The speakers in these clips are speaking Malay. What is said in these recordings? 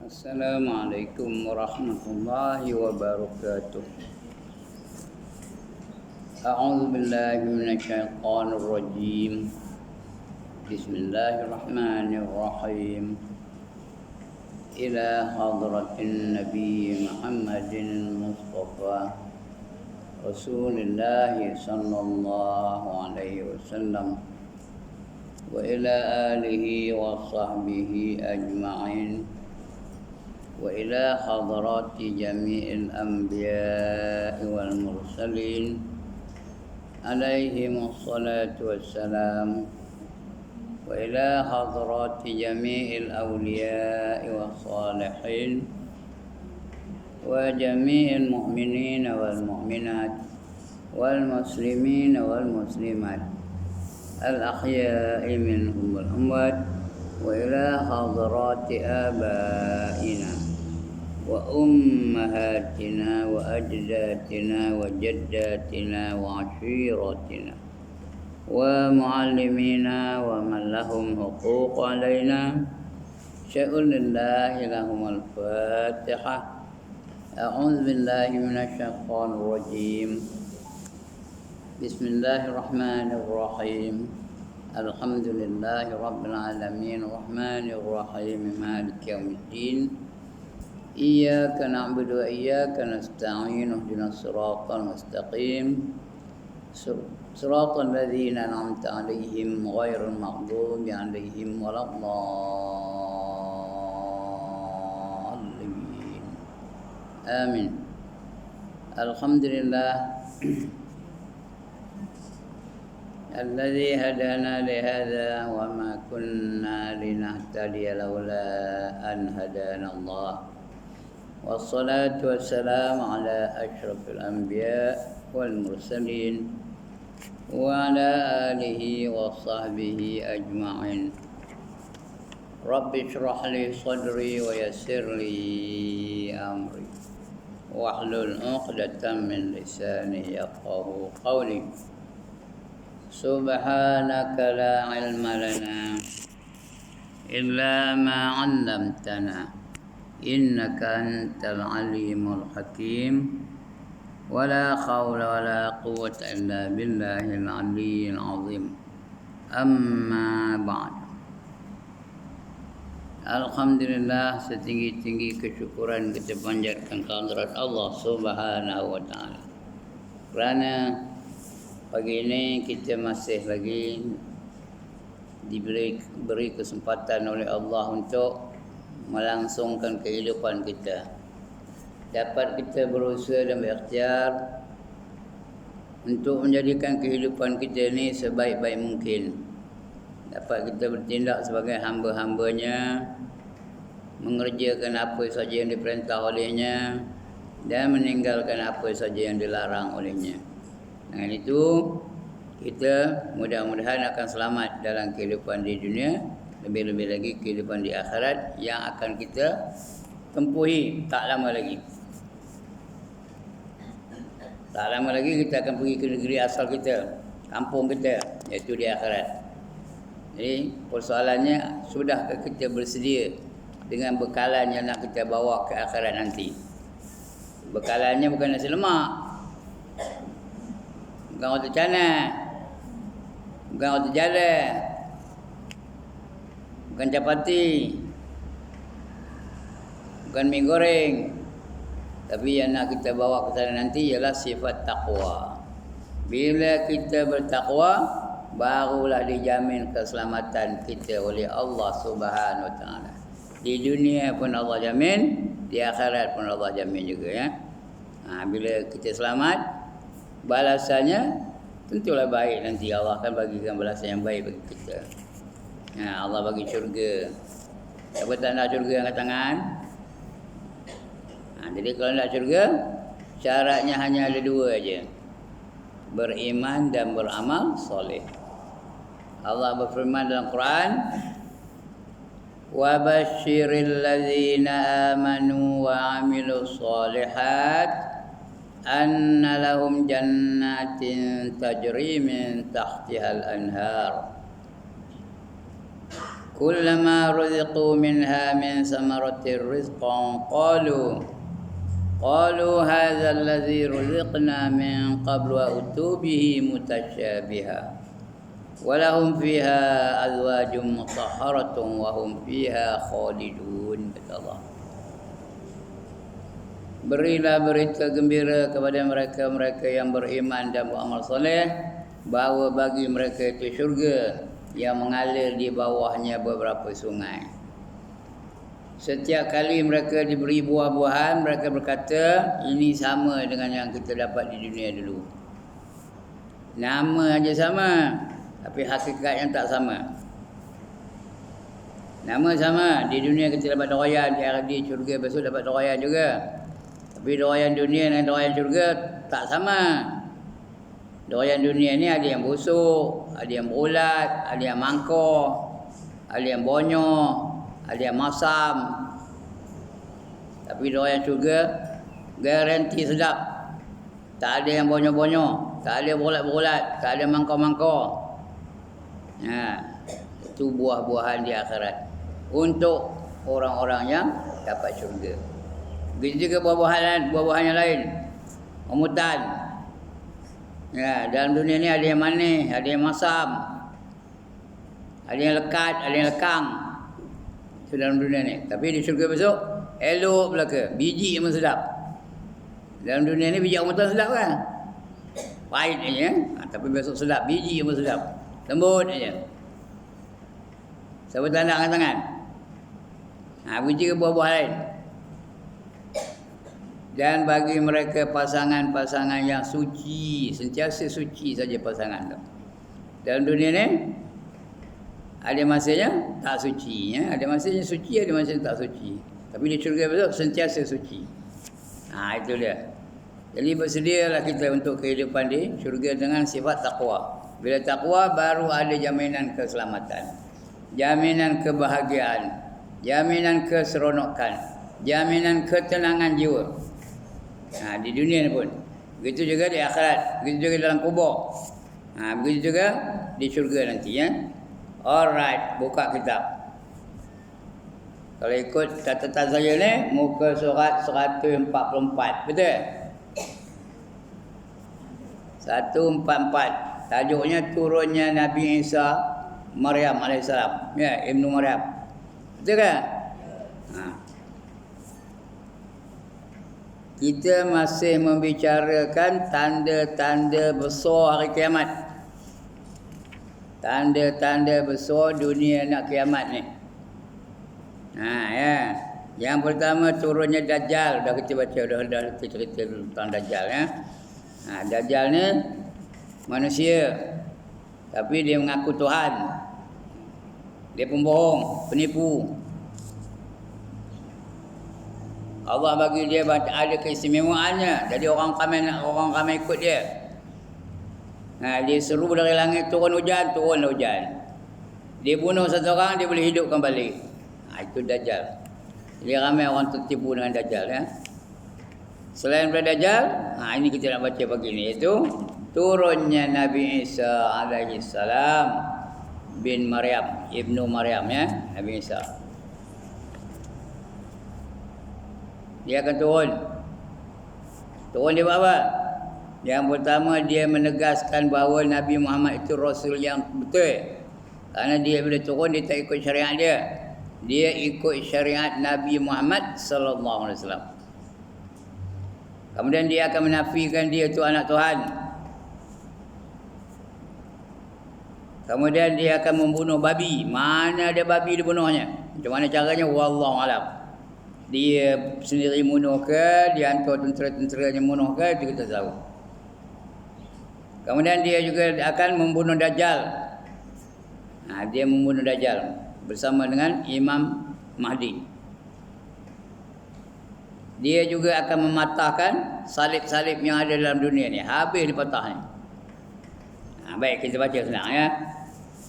Assalamualaikum warahmatullahi wabarakatuh. A'udzu billahi minasyaitonir rajim. Bismillahirrahmanirrahim. Ila hadratin Nabi Muhammadin Mustafa Rasulullah sallallahu alaihi wasallam wa ila alihi wa sahbihi ajma'in. وإلى حضرات جميع الأنبياء والمرسلين عليهم الصلاة والسلام وإلى حضرات جميع الأولياء والصالحين وجميع المؤمنين والمؤمنات والمسلمين والمسلمات الأحياء منهم والأموات وإلى حضرات آبائنا وأمهاتنا وأجدادنا وجداتنا وعشيرتنا ومعلمينا ومن لهم حقوق علينا شأن الله لهم الفاتحة. أعوذ بالله من الشيطان الرجيم. بسم الله الرحمن الرحيم. الحمد لله رب العالمين الرحمن الرحيم مالك يوم الدين. إياك نعبد وإياك نستعين اهدنا الصراط المستقيم صراط الذين أنعمت عليهم غير المغضوب عليهم ولا الضالين آمين. الحمد لله الذي هدانا لهذا وما كنا لنهتدي لولا أن هدانا الله والصلاة والسلام على أشرف الأنبياء والمرسلين وعلى آله وصحبه أجمعين. رب اشرح لي صدري ويسر لي أمري واحلل عقدة من لساني يفقهوا قولي. سبحانك لا علم لنا إلا ما علمتنا إنك أنت العليم الحكيم ولا حول ولا قوة إلا بالله العلي العظيم. أما بعد. Alhamdulillah, setinggi-tinggi kesyukuran kita panjatkan kehadirat Allah Subhanahu wa taala. Kerana pagi ini kita masih lagi diberi kesempatan oleh Allah untuk melangsungkan kehidupan kita. Dapat kita berusaha dan berikhtiar untuk menjadikan kehidupan kita ini sebaik-baik mungkin. Dapat kita bertindak sebagai hamba-hambanya, mengerjakan apa saja yang diperintah olehnya dan meninggalkan apa saja yang dilarang olehnya. Dengan itu, kita mudah-mudahan akan selamat dalam kehidupan di dunia, lebih-lebih lagi kehidupan di akhirat yang akan kita tempuhi tak lama lagi. Tak lama lagi kita akan pergi ke negeri asal kita, kampung kita, iaitu di akhirat. Jadi persoalannya, sudahkah kita bersedia dengan bekalan yang nak kita bawa ke akhirat nanti? Bekalannya bukan nasi lemak, bukan roti canai, bukan roti jala, bukan capati, bukan mie goreng. Tapi yang nak kita bawa ke sana nanti ialah sifat takwa. Bila kita bertakwa, barulah dijamin keselamatan kita oleh Allah Subhanahu wa taala. Di dunia pun Allah jamin, di akhirat pun Allah jamin juga ya. Bila kita selamat, balasannya tentulah baik, nanti Allah akan bagikan balasan yang baik bagi kita. Allah bagi syurga. Siapa tak nak syurga angkat tangan? Jadi kalau nak syurga, syaratnya hanya ada dua aja. Beriman dan beramal soleh. Allah berfirman dalam Quran, wa basyiril ladzina amanu wa amilus solihat anna lahum jannatin tajri min tahtihal anhar kullama ruziqu minha min samaratir rizqan qalu hadza allazi ruziqna min qablu wa utubihi mutasyabiha walahum fiha azwajum mutahharatun wa hum fiha khalidun, kata Allah. Berilah berita gembira kepada mereka-mereka yang beriman dan beramal soleh bahawa bagi mereka itu syurga yang mengalir di bawahnya beberapa sungai. Setiap kali mereka diberi buah-buahan, mereka berkata ini sama dengan yang kita dapat di dunia dulu. Nama aja sama, tapi hakikatnya tak sama. Nama sama, di dunia kita dapat doayan, di syurga besok dapat doayan juga. Tapi doayan dunia dan doayan syurga tak sama. Doayan dunia ni ada yang busuk, ada yang berulat, ada yang mangkok, ada yang bonyok, ada yang masam. Tapi doayan syurga garanti sedap. Tak ada yang bonyok-bonyok, tak ada berulat-berulat, tak ada mangkok-mangkok. Itu buah-buahan di akhirat untuk orang-orang yang dapat syurga. Begitu juga buah-buahan yang lain. Rambutan. Dalam dunia ni ada yang manis, ada yang masam, ada yang lekat, ada yang lekang. Itu dalam dunia ni. Tapi di syurga besok elok belaka, biji yang sedap. Dalam dunia ni biji rambutan sedap kan? Pahit aja, tapi besok sedap, biji yang sedap. Lembut aja. Siapa tanda angkat tangan? Begitu juga buah-buah lain. Dan bagi mereka pasangan-pasangan yang suci, sentiasa suci saja pasangan tu. Dalam dunia ni ada masanya tak suci, ada masanya suci, ada masanya tak suci. Tapi di syurga besok sentiasa suci. Itu dia. Jadi bersedialah kita untuk kehidupan di syurga dengan sifat taqwa. Bila taqwa baru ada jaminan keselamatan, jaminan kebahagiaan, jaminan keseronokan, jaminan ketenangan jiwa. Di dunia ni pun. Begitu juga di akhirat, begitu juga dalam kubur. Begitu juga di syurga nanti ya. Alright, buka kitab. Kalau ikut catatan saya ni, muka surat 144. Betul? 144. Tajuknya turunnya Nabi Isa Maryam alaihissalam. Ya, Ibnu Maryam. Betul kan? Kita masih membicarakan tanda-tanda besar hari kiamat. Tanda-tanda besar dunia nak kiamat ni. Yang pertama turunnya Dajjal. Dah kita baca, dah kita cerita tentang Dajjal ya. Dajjal ni manusia, tapi dia mengaku Tuhan. Dia pembohong, penipu. Allah bagi dia ada keistimewaannya. Jadi orang ramai ikut dia. Dia seru dari langit turun hujan, turunlah hujan. Dia bunuh satu orang, dia boleh hidupkan balik. Itu Dajjal. Jadi ramai orang tertipu dengan Dajjal ya. Selain daripada Dajjal, ini kita nak baca pagi ni, iaitu turunnya Nabi Isa alaihissalam bin Maryam, Ibnu Maryam ya, Nabi Isa. Dia akan turun. Turun dia buat apa? Yang pertama dia menegaskan bahawa Nabi Muhammad itu Rasul yang betul. Kerana dia bila turun dia tak ikut syariat dia. Dia ikut syariat Nabi Muhammad sallallahu alaihi wasallam. Kemudian dia akan menafikan dia itu anak Tuhan. Kemudian dia akan membunuh babi. Mana ada babi dibunuhnya? Macam mana caranya? Wallahu alam. Dia sendiri bunuh ke, dia hantar tentera-tenteranya bunuh ke, itu kita tahu. Kemudian dia juga akan membunuh Dajjal. Dia membunuh Dajjal bersama dengan Imam Mahdi. Dia juga akan mematahkan salib-salib yang ada dalam dunia ni. Habis dipatah ni. Baik, kita baca senang ya.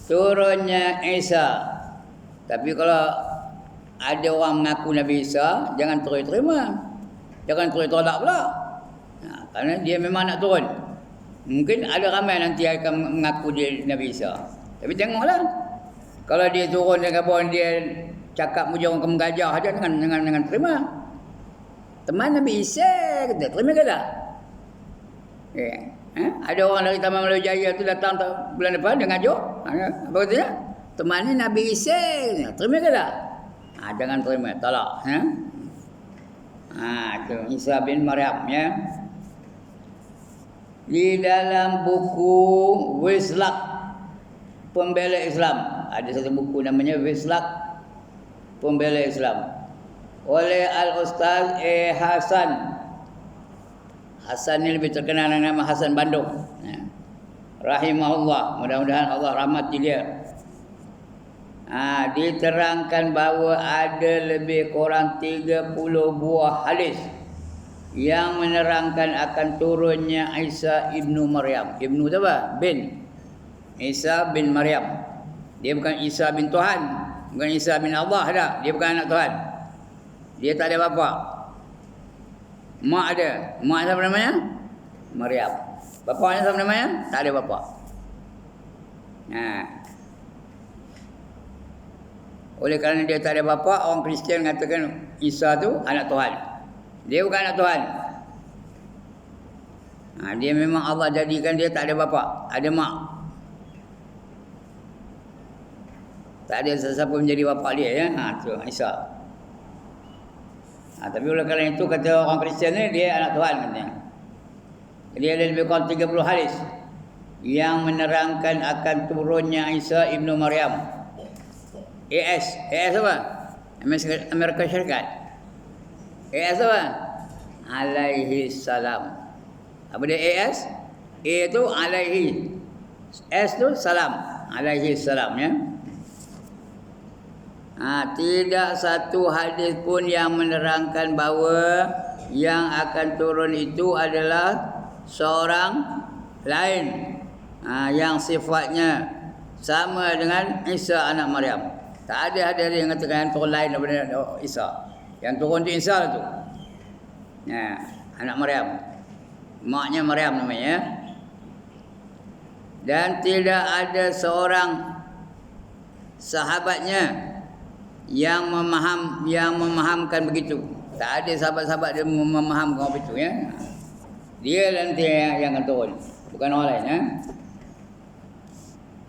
Turunnya Isa. Tapi kalau ada orang mengaku Nabi Isa, jangan terima. Jangan tolak pula. Kerana dia memang nak turun. Mungkin ada ramai nanti akan mengaku dia Nabi Isa. Tapi tengoklah. Kalau dia turun dengan kawan dia cakap muji orang kaum gajah aja dengan terima. Teman Nabi Isa kata, terima ke tak? Ada orang dari Taman Melayu Jaya tu datang bulan depan dia ngajuk. Apa katanya? Teman ni Nabi Isa, terima ke tak? Jangan terima, tolak. Itu Isa bin Maryam ya. Di dalam buku Wislak Pembela Islam, ada satu buku namanya Wislak Pembela Islam oleh Al-Ustaz Hasan. Hasan ni lebih terkenal dengan nama Hasan Bandung. Rahimahullah, mudah-mudahan Allah rahmati dia. Diterangkan bahawa ada lebih kurang 30 buah hadis yang menerangkan akan turunnya Isa ibnu Maryam. Ibnu tu apa? Bin. Isa bin Maryam. Dia bukan Isa bin Tuhan, bukan Isa bin Allah dah. Dia bukan anak Tuhan. Dia tak ada bapa. Mak ada. Mak siapa namanya? Maryam. Bapaknya siapa namanya? Tak ada bapa. Oleh kerana dia tak ada bapa, orang Kristian mengatakan Isa tu anak Tuhan. Dia bukan anak Tuhan. Dia memang Allah jadikan dia tak ada bapa, ada mak. Tak ada sesiapa menjadi bapa dia ya. Tu Isa. Tapi oleh kerana itu kata orang Kristian ni dia anak Tuhan katanya. Jadi ada lebih kurang 30 hadis yang menerangkan akan turunnya Isa ibnu Maryam. AS apa? Amerika Syarikat. AS apa? Alaihi salam. Apa dia AS? A tu alaihi. S tu salam. Alaihi salam ya. Tidak satu hadis pun yang menerangkan bahawa yang akan turun itu adalah seorang lain yang sifatnya sama dengan Isa anak Maryam. Tak ada hadis yang mengatakan turun lain daripada Isa. Yang turun tu Isa tu. Anak Maryam. Maknya Maryam namanya. Dan tidak ada seorang sahabatnya yang memahamkan begitu. Tak ada sahabat-sahabat dia memahamkan begitu ya. Dia nanti yang akan turun, bukan orang lain ya.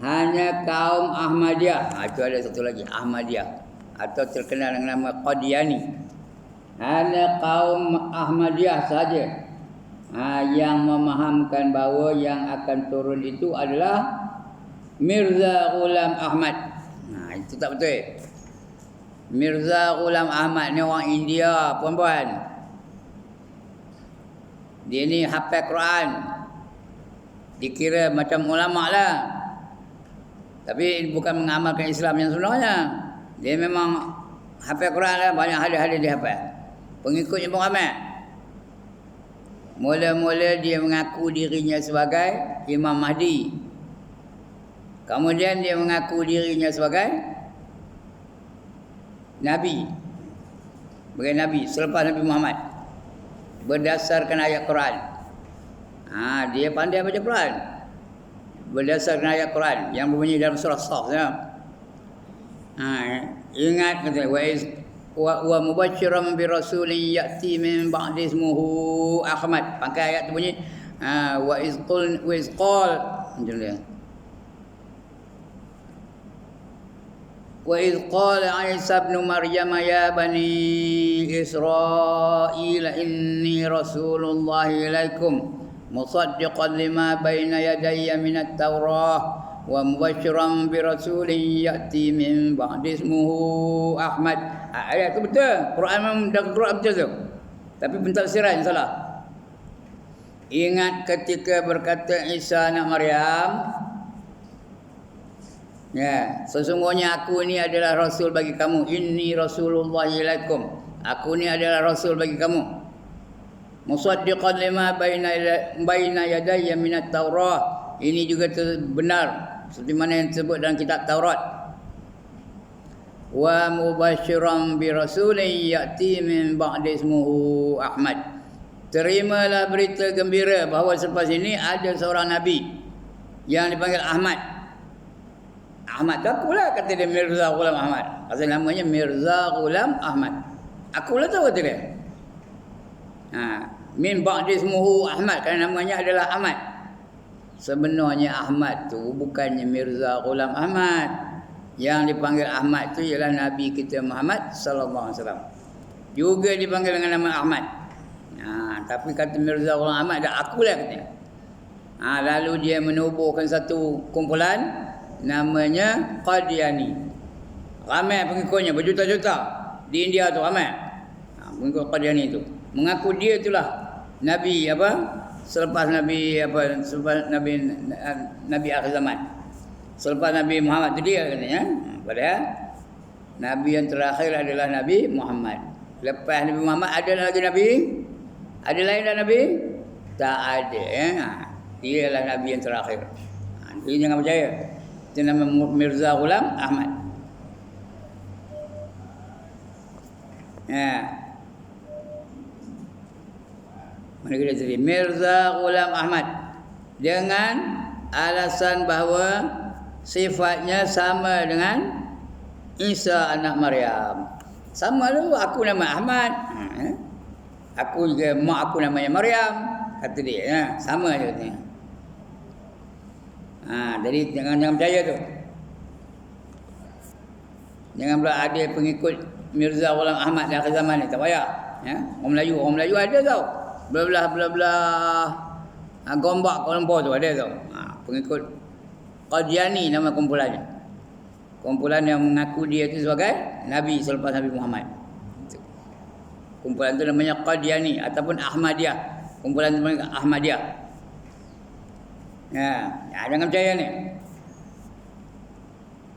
Hanya kaum Ahmadiyah. Itu ada satu lagi, Ahmadiyah atau terkenal dengan nama Qadiani. Hanya kaum Ahmadiyah saja yang memahamkan bahawa yang akan turun itu adalah Mirza Ghulam Ahmad. Itu tak betul. Mirza Ghulam Ahmad ni orang India, puan-puan. Dia ni hafal Quran. Dikira macam ulama lah. Tapi bukan mengamalkan Islam yang sebenarnya. Dia memang hafal Quran lah, banyak hadis-hadis dia hafal. Pengikutnya pun ramai. Mula-mula dia mengaku dirinya sebagai Imam Mahdi. Kemudian dia mengaku dirinya sebagai Nabi. Sebagai Nabi selepas Nabi Muhammad. Berdasarkan ayat Quran. Dia pandai baca Quran. Berdasarkan ayat Quran yang berbunyi dalam surah Shaf ya. Ingat kata wa mubasysyiran bi rasulin ya'ti min ba'di ismuhu Ahmad. Pakai ayat tu bunyi wa iz qal wa iz qala Isa ibn Maryam ya bani Israil inni rasulullah ilaikum musaddiqan lima baina yadayya minat Taurah wa mubasysyiran bi rasulin ya'ti min ba'di ismuhu Ahmad. Ayat tu betul. Quran memang Quran betul tu. Tapi pentafsiran salah. Ingat ketika berkata Isa anak Maryam, ya, sesungguhnya aku ini adalah rasul bagi kamu. Inni rasulullah ilaikum. Aku ini adalah rasul bagi kamu. Musaddiqan lima baina yadayya minat Taurah. Ini juga benar seperti mana yang disebut dalam kitab Taurat. Wa mubasysyiran bi rasulin ya'ti min ba'di ismuhu Ahmad. Terimalah berita gembira bahawa selepas ini ada seorang nabi yang dipanggil Ahmad. Ahmad tu akulah, kata dia, Mirza Ghulam Ahmad. Kata namanya Mirza Ghulam Ahmad. Akulah tahu kata dia. Min ba'di ismuhu Ahmad, kerana namanya adalah Ahmad. Sebenarnya Ahmad tu bukannya Mirza Ghulam Ahmad. Yang dipanggil Ahmad tu ialah Nabi kita Muhammad sallallahu alaihi wasallam. Juga dipanggil dengan nama Ahmad. Tapi kata Mirza Ghulam Ahmad dah akulah katanya. Lalu dia menubuhkan satu kumpulan namanya Qadiani. Ramai pengikutnya, berjuta-juta di India tu ramai. Pengikut Qadiani tu mengaku dia itulah Nabi selepas Nabi Nabi akhir zaman. Selepas Nabi Muhammad tu dia katanya. Padahal Nabi yang terakhir adalah Nabi Muhammad. Lepas Nabi Muhammad ada lagi Nabi? Ada lain dah Nabi? Tak ada. Dia adalah Nabi yang terakhir. Jadi jangan percaya. Itu nama Mirza Ghulam Ahmad. Mana kita tadi? Mirza Ghulam Ahmad. Dengan alasan bahawa sifatnya sama dengan Isa anak Maryam. Sama tu, aku nama Ahmad. Aku juga, mak aku namanya Maryam. Kata dia. Sama je katanya. Jadi jangan percaya tu. Jangan pula ada pengikut Mirza Ghulam Ahmad di akhir zaman ni. Tak payah. Orang Melayu ada tau. Belah-belah Gombak Kuala Lumpur tu ada tau. Pengikut Qadiani nama kumpulannya. Kumpulan yang mengaku dia itu sebagai Nabi selepas Nabi Muhammad. Kumpulan itu namanya Qadiani ataupun Ahmadiyah. Kumpulan itu namanya Ahmadiyah. Jangan percaya ni.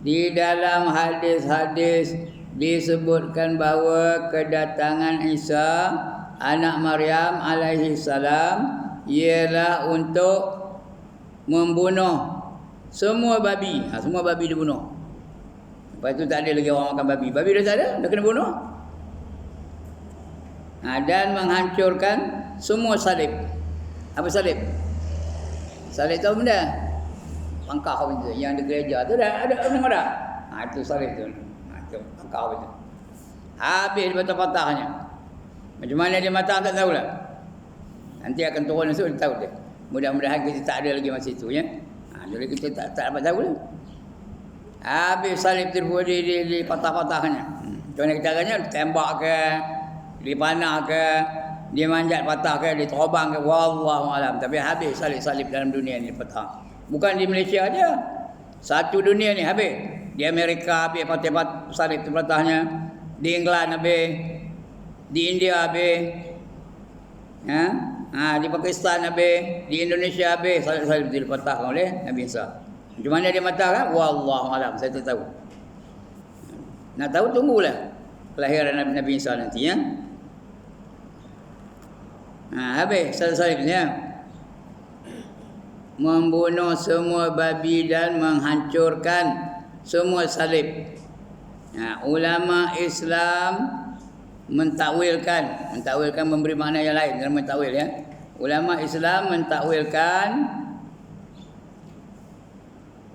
Di dalam hadis-hadis disebutkan bahawa kedatangan Isa anak Maryam alaihi salam ialah untuk membunuh semua babi. Semua babi dibunuh. Lepas itu tak ada lagi orang makan babi. Babi dah tak ada, dah kena bunuh. Dan menghancurkan semua salib. Apa salib? Salib tahu benda? Pangkah benda yang di gereja tu dah ada orang dah. Itu salib tu. Itu pangkah benda. Habis patah-patahnya. Macam mana dia matang tak tahulah. Nanti akan turun esok dia tahu dia. Mudah-mudahan kita tak ada lagi masa itu ya. Jadi kita tak dapat tahu lah. Habis salib terbuat di patah-patahnya. Macam mana caranya? Ditembak ke, dipanah ke, dia manjat patah ke, diterobang ke, wallahu alam. Tapi habis salib-salib dalam dunia ni patah. Bukan di Malaysia aja. Satu dunia ni habis. Di Amerika habis patah salib terpatahnya. Di England habis. Di India habis. Di Pakistan habis. Di Indonesia habis. Salib-salib dipatahkan oleh Nabi Isa. Macam mana dia matahkan? Wallahu alam, saya tak tahu. Nak tahu tunggulah kelahiran Nabi Isa nanti ya. Habis salib-salibnya. Membunuh semua babi dan menghancurkan semua salib. Ulama Islam mentakwilkan memberi makna yang lain dalam mentakwil ya. Ulama Islam mentakwilkan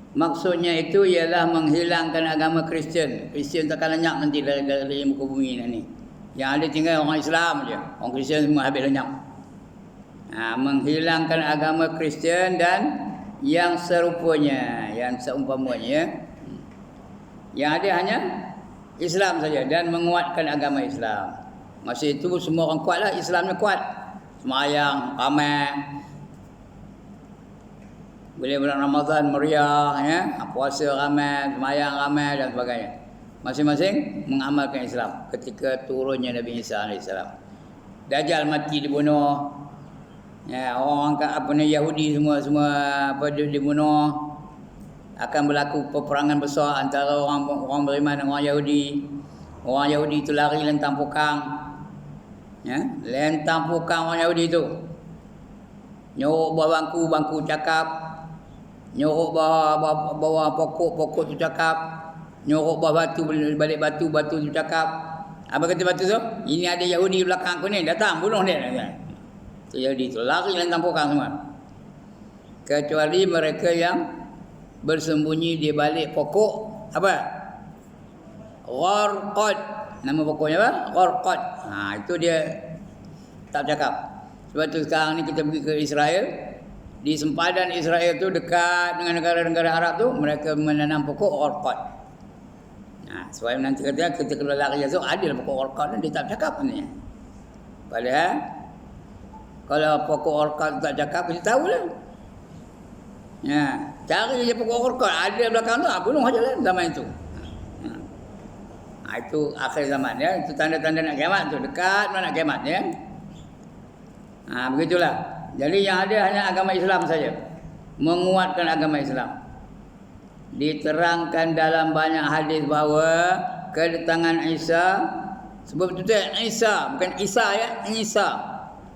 maksudnya itu ialah menghilangkan agama Kristian. Kristian takkan lenyap nanti dari muka bumi ni. Yang ada tinggal orang Islam je. Orang Kristian semua habis lenyap. Menghilangkan agama Kristian dan yang serupanya, yang seumpamanya. Yang ada hanya Islam saja dan menguatkan agama Islam. Masa itu semua orang kuatlah, Islamnya kuat. Semayang, ramai. Boleh bulan Ramadan meriah ya, puasa ramai, semayang ramai dan sebagainya. Masing-masing mengamalkan Islam ketika turunnya Nabi Isa AS. Dajjal mati dibunuh. Ya, orang Yahudi semua dibunuh. Akan berlaku peperangan besar antara orang beriman dan orang Yahudi. Orang Yahudi itu lari lentang pukang. Ya, lentang pukang orang Yahudi itu. Nyuruh bawah bangku cakap. Nyuruh bawah pokok tu cakap. Nyuruh bawah balik batu tu cakap. Apa kata batu tu? Ini ada Yahudi belakang aku ni, datang bunuh dia. Tu Yahudi tu lari lentang pukang semua. Kecuali mereka yang bersembunyi di balik pokok apa? Gharqad. Nama pokoknya apa? Gharqad. Itu dia tak cakap. Sebab tu sekarang ni kita pergi ke Israel, di sempadan Israel tu dekat dengan negara-negara Arab tu, mereka menanam pokok Gharqad. Sebab nanti kata kita kalau lari esok ada pokok Gharqad ni, dia tak cakap ni. Padahal kalau pokok Gharqad tak cakap, kita tahulah. Cari je pokok Gharqad, ada belakang tu, bunuh aja lah zaman itu. Itu akhir zaman ya, itu tanda-tanda nak kiamat tu, dekat nak kiamat ya. Begitulah. Jadi yang ada hanya agama Islam saja, menguatkan agama Islam. Diterangkan dalam banyak hadis bahawa kedatangan Isa, sebab itu Isa, bukan Isa ya, Isa,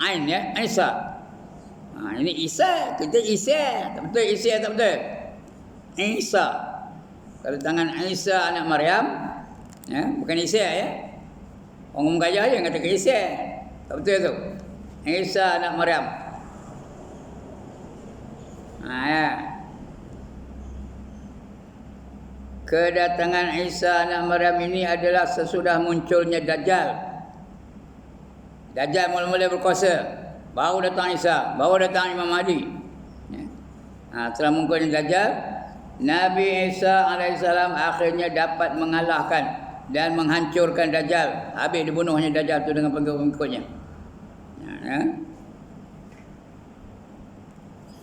Ain ya, Isa. Ini Isa, kita Isa, tak betul Isa, tak betul. Isa, kedatangan Isa anak Maryam, ya, bukan Isa ya. Orang gajah je kata Isa, tak betul tu. Isa anak Maryam. Ya. Kedatangan Isa anak Maryam ini adalah sesudah munculnya Dajjal. Dajjal mula-mula berkuasa, baru datang Isa, baru datang Imam Mahdi. Setelah munculnya Dajjal, Nabi Isa AS akhirnya dapat mengalahkan dan menghancurkan Dajjal. Habis dibunuhnya Dajjal itu dengan pengikut-pengikutnya.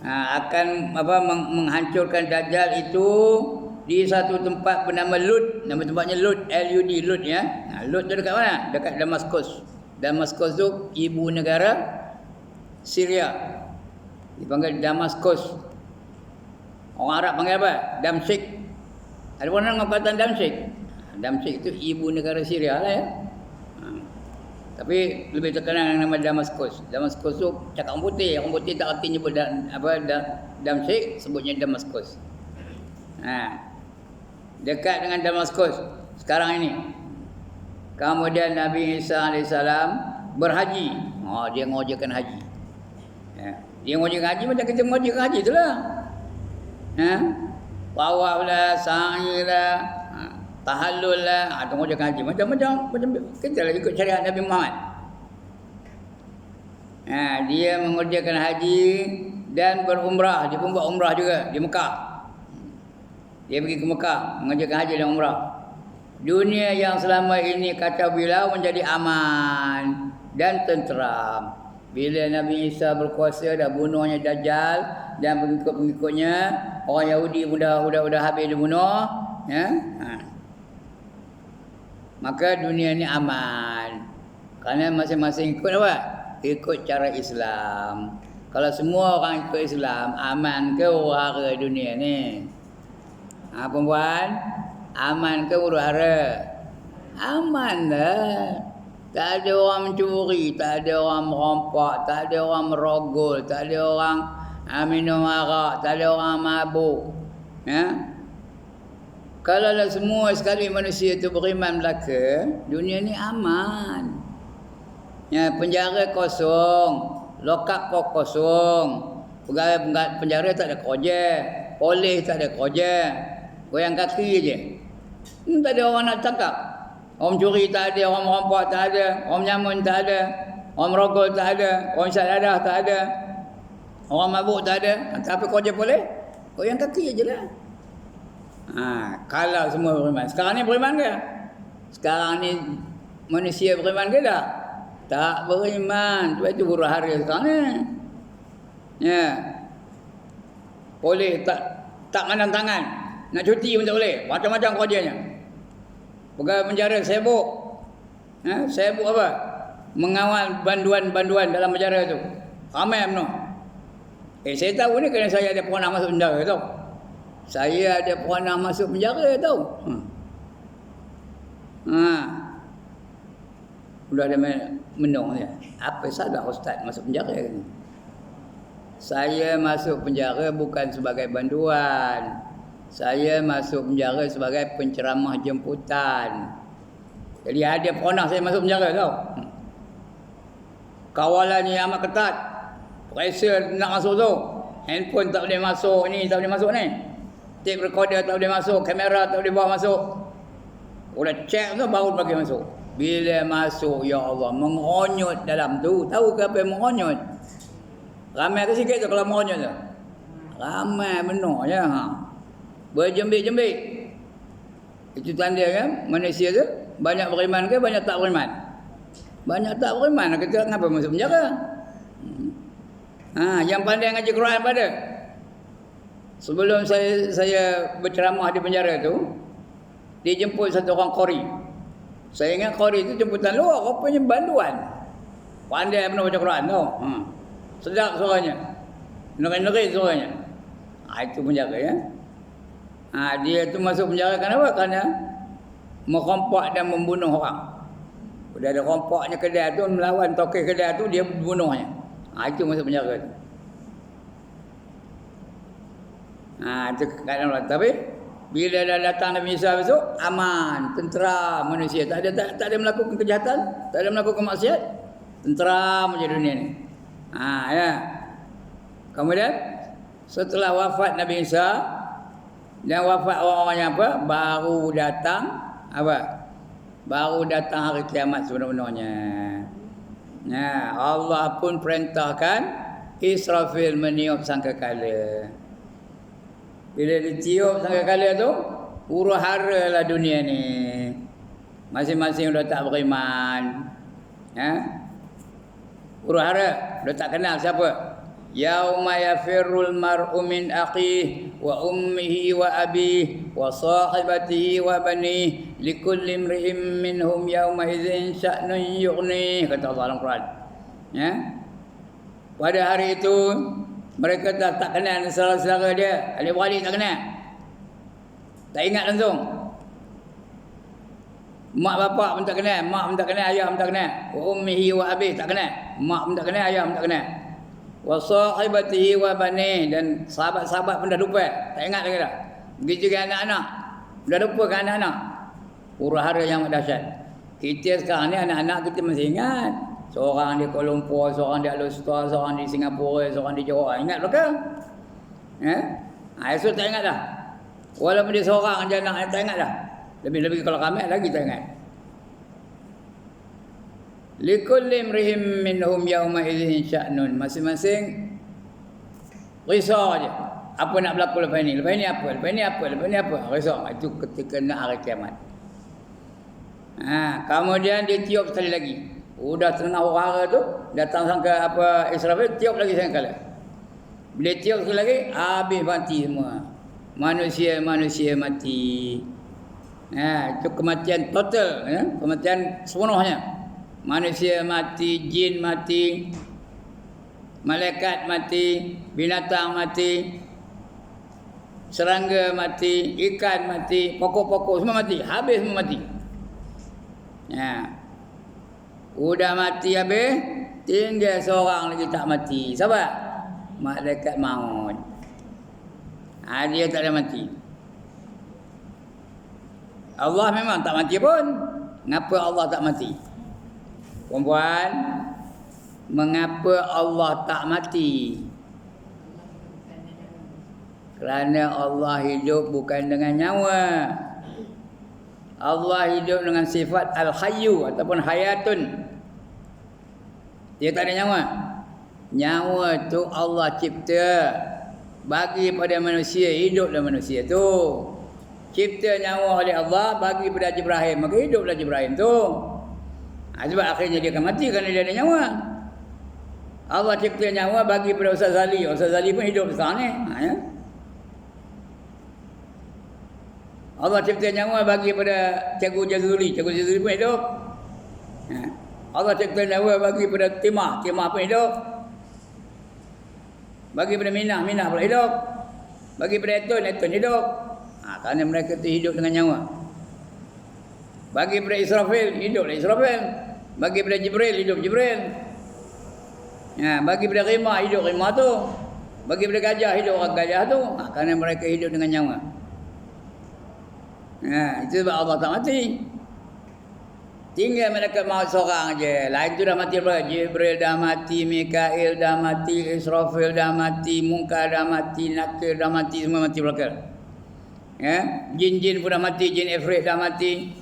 Akan menghancurkan Dajjal itu di satu tempat bernama Lud. Nama tempatnya Lud, Lud, Lud ya. Lud tu dekat mana? Dekat Damaskus. Damaskus tu ibu negara Syria. Dipanggil Damaskus. Orang Arab panggil apa? Damsyik. Ada orang ngapatan Damsyik. Damsyik itu ibu negara Syria lah ya. Tapi lebih terkenal dengan nama Damaskus. Damaskus tu cakap orang putih. Orang putih tak erti nyebut Damsyik, sebutnya Damaskus. Dekat dengan Damaskus sekarang ini. Kemudian Nabi Isa AS berhaji. Dia mengajarkan haji. Dia mengajarkan haji macam kita mengajarkan haji itulah. Tawaf lah, sa'i lah, tahallul lah, dia mengajarkan haji macam kita lah ikut syariat Nabi Muhammad. Dia mengerjakan haji dan berumrah. Dia pun buat umrah juga di Mekah. Dia pergi ke Mekah mengerjakan haji dan umrah. Dunia yang selama ini kacau balau menjadi aman dan tenteram. Bila Nabi Isa berkuasa, dah bunuhnya Dajjal dan pengikut-pengikutnya, orang Yahudi sudah habis dibunuh, ya. Maka dunia ni aman. Kerana masing-masing ikut apa? Ikut cara Islam. Kalau semua orang ikut Islam, aman ke huru-hara dunia ni? Perempuan, aman ke huru-hara? Aman lah. Tak ada orang mencuri, tak ada orang merompak, tak ada orang merogol, tak ada orang minum arak, tak ada orang mabuk. Ya? Kalau semua sekali manusia itu beriman belaka, dunia ni aman. Ya, penjara kosong, lokap kosong, pegawai penjara tak ada kerja, polis tak ada kerja, goyang kaki je. Tak ada orang nak tangkap. Orang curi tak ada, orang merompak tak ada, orang menyamun tak ada, orang merogol tak ada, orang isap dadah tak ada, orang mabuk tak ada. Tapi kerja boleh? Goyang kaki je lah. Kalau semua beriman. Sekarang ni beriman ke? Sekarang ni manusia beriman ke tak? Tak beriman. Sebab itu huru-hara sekarang ni. Ya. Boleh tak mandang tangan. Nak cuti pun tak boleh. Macam-macam kerjanya. Pegawai penjara sibuk. Sibuk apa? Mengawal banduan-banduan dalam penjara tu. Ramai penuh. Saya tahu ni kerana saya ada pernah masuk penjara tau. Saya ada pernah masuk penjara tau. Sudah ada menung dia. Apa salah ustaz masuk penjara ni? Saya masuk penjara bukan sebagai banduan. Saya masuk penjara sebagai penceramah jemputan. Jadi ada pernah saya masuk penjara tau. Kawalannya amat ketat. Pressure nak masuk tu. Handphone tak boleh masuk ni, tak boleh masuk ni. Tape recorder tak boleh masuk, kamera tak boleh bawa masuk. Udah check tu baru bagi masuk. Bila masuk, ya Allah, mengonyot dalam tu. Tahu ke apa yang mengonyot? Ramai ke sikit tu kalau mengonyot tu? Ramai benar je. Ha. Berjembik-jembik. Itu tanda kan manusia tu banyak beriman ke banyak tak beriman? Banyak tak beriman. Kita kenapa masuk penjara? Yang pandai ngaji Quran pada. Sebelum saya berceramah di penjara tu, dia jemput satu orang qori. Saya ingat qori itu jemputan luar, rupanya banduan. Pandai benar baca Quran tau. Sedap suaranya. Neri-neri suaranya. Itu penjara ya. Dia tu masuk penjara kenapa? Kerana merompak dan membunuh orang. Sudah ada rompaknya kedai tu, melawan tokek kedai tu, dia bunuhnya. Itu masuk penjara tu. Itu keadaan Allah. Tapi bila dah datang Nabi Isa besok, aman, tentera manusia. Tak ada melakukan kejahatan, tak ada melakukan maksiat. Tentera macam dunia ni. Ya. Kemudian setelah wafat Nabi Isa dan wafat orang-orang yang apa? Baru datang apa? Baru datang hari kiamat sebenar-benarnya. Allah pun perintahkan Israfil meniup sangkakala. Bila ditiup sangkakala tu, huru-hara lah dunia ni. Masing-masing dah tak beriman. Huru-hara, dah tak kenal siapa. Yauma yafirrul mar'u min akhihi wa ummihi wa abihi wa sahibatihi wa banihi likulli imri'in minhum yauma idzin sya'nun yughni, kata Allah dalam Quran. Pada hari itu mereka tak kenal saudara-saudara dia, adik-beradik tak kenal. Tak ingat langsung. Mak bapak pun tak kenal, mak pun tak kenal, ayah pun tak kenal. Wa ummihi wa abihi tak kenal. Mak pun tak kenal, ayah pun tak kenal. Wa sahibatihi wa bani, dan sahabat-sahabat pun dah lupa, tak ingat lagi dah. Begitu juga anak-anak, dah lupa kan anak-anak. Huru-hara yang dahsyat. Kita sekarang ni anak-anak kita masih ingat. Seorang di Kuala Lumpur, seorang di Alustar, seorang di Singapura, seorang di Johor. Ingat belakang? Esok tak ingat dah. Walaupun dia seorang je anak, tak ingat dah. Lebih-lebih kalau ramai lagi tak ingat. Likulli imrihim minhum yauma idzin sya'nun. Masing-masing risau aje. Apa nak berlaku lepas ni? Lepas ni apa? Lepas ni apa? Lepas ni apa? Risau. Itu ketika nak hari kiamat. Kemudian dia tiup sekali lagi. Udah tengah huru-hara tu, datang sangka apa Israfil, tiup lagi sekali. Bila tiup sekali lagi, habis mati semua. Manusia mati. Itu kematian total, kematian sepenuhnya. Manusia mati, jin mati, malaikat mati, binatang mati, serangga mati, ikan mati, pokok-pokok semua mati, habis semua mati. Udah mati habis, tinggal seorang lagi tak mati. Siapa? Malaikat maut. Dia tak ada mati. Allah memang tak mati pun. Kenapa Allah tak mati? Perempuan, mengapa Allah tak mati? Kerana Allah hidup bukan dengan nyawa. Allah hidup dengan sifat Al-Hayyu ataupun Hayatun. Dia tak ada nyawa. Nyawa tu Allah cipta bagi pada manusia, hiduplah manusia tu. Cipta nyawa oleh Allah bagi pada Haji Ibrahim, maka hiduplah Haji Ibrahim tu. Sebab akhirnya dia akan mati kerana dia ada nyawa. Allah cipta nyawa bagi pada Ustaz Zali. Ustaz Zali pun hidup sekarang ni. Allah cipta nyawa bagi pada Cikgu Jazuli. Cikgu Jazuli pun hidup. Allah cipta nyawa bagi pada Timah. Timah pun hidup. Bagi pada Minah. Minah pun hidup. Bagi pada Etun. Etun hidup. Kerana mereka itu hidup dengan nyawa. Bagi pada Israfil, hiduplah Israfil. Bagi pada Jibril, hidup Jibril. Bagi pada Rimah, hidup Rimah tu. Bagi pada gajah, hidup orang gajah tu. Kerana mereka hidup dengan nyawa. Itu sebab Allah tak mati. Tinggal malaikat maut seorang je. Lain tu dah mati berapa? Jibril dah mati, Mikail dah mati, Israfil dah mati, Munkar dah mati, Nakir dah mati, semua mati belakang. Ya, jin-jin pun dah mati, jin ifrit dah mati.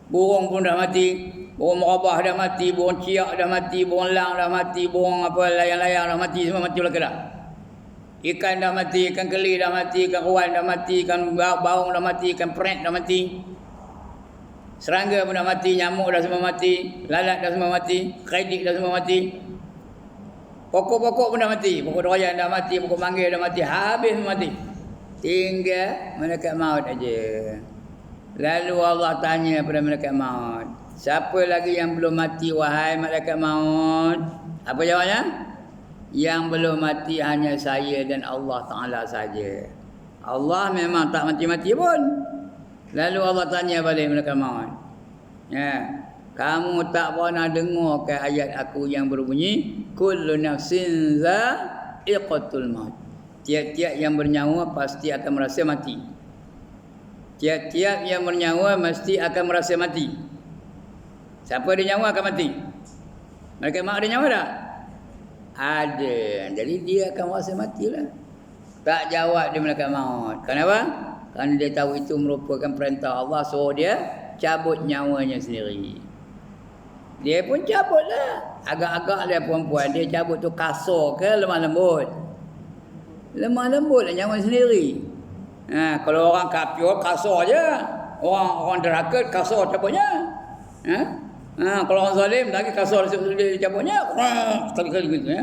Burung pun dah mati, burung merabah dah mati, burung ciak dah mati, burung lang dah mati, burung apa layang-layang dah mati, semua mati belaka dah. Ikan dah mati, ikan keli dah mati, ikan ruan dah mati, ikan baung dah mati, ikan peret dah mati. Serangga pun dah mati, nyamuk dah semua mati, lalat dah semua mati, kredik dah semua mati. Pokok-pokok pun dah mati, pokok durian dah mati, pokok mangga dah mati, habis mati. Tinggal malaikat maut aja. Lalu Allah tanya kepada malaikat maut, siapa lagi yang belum mati wahai malaikat maut? Apa jawabnya? Yang belum mati hanya saya dan Allah Ta'ala saja. Allah memang tak mati-mati pun. Lalu Allah tanya balik malaikat maut, ya, kamu tak pernah dengar ke ayat aku yang berbunyi kullu nafsin za'iqatul maut? Tiap-tiap yang bernyawa pasti akan merasa mati. Tiap-tiap yang bernyawa mesti akan merasa mati. Siapa ada nyawa akan mati? Malaikat maut ada nyawa tak? Ada. Jadi dia akan merasa matilah. Tak jawab dia malaikat maut. Kenapa? Kerana dia tahu itu merupakan perintah Allah, suruh dia cabut nyawanya sendiri. Dia pun cabutlah. Agak-agak dia perempuan, dia cabut tu kasar ke lemah lembut? Lemah lembut lah nyawa sendiri. Kalau orang kafir kasar je. Orang derhaka kasar cabutnya. Kalau orang zalim lagi kasar dia cabutnya. Kali-kali gitu ya.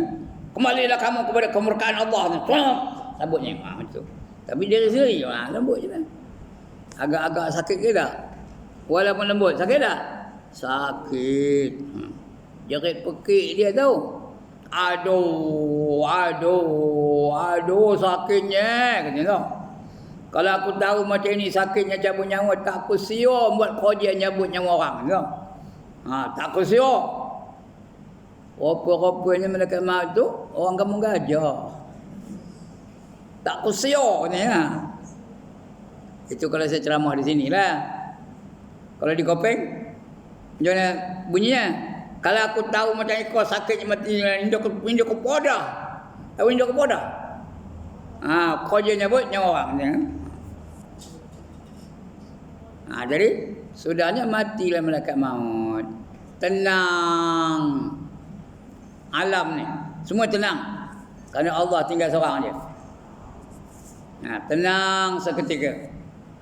Kembalilah kamu kepada kemurkaan Allah. Cabutnya macam tu. Tapi dia sendiri lembut je lah. Agak-agak sakit ke tak? Walaupun lembut, sakit tak? Sakit. Jerit pekik dia tahu. Aduh sakitnya katanya tau. Kalau aku tahu macam ini sakitnya cabut nyawa, tak aku siur buat kerja nyabut nyawa orang tau. Tak aku siur. Rupa-rupanya malaikat maut tu orang kampung Gajah. Tak aku siur katanya. Itu kalau saya ceramah di sinilah. Kalau di Kopeng macam mana bunyinya? Kalau aku tahu macam ikut sakitnya mati indah ke podah. Tahu indah ke podah? Kerja nyabut nyawa orang ya. Jadi sudahnya matilah malaikat maut. Tenang. Alam ni semua tenang. Kerana Allah tinggal seorang je. Tenang seketika.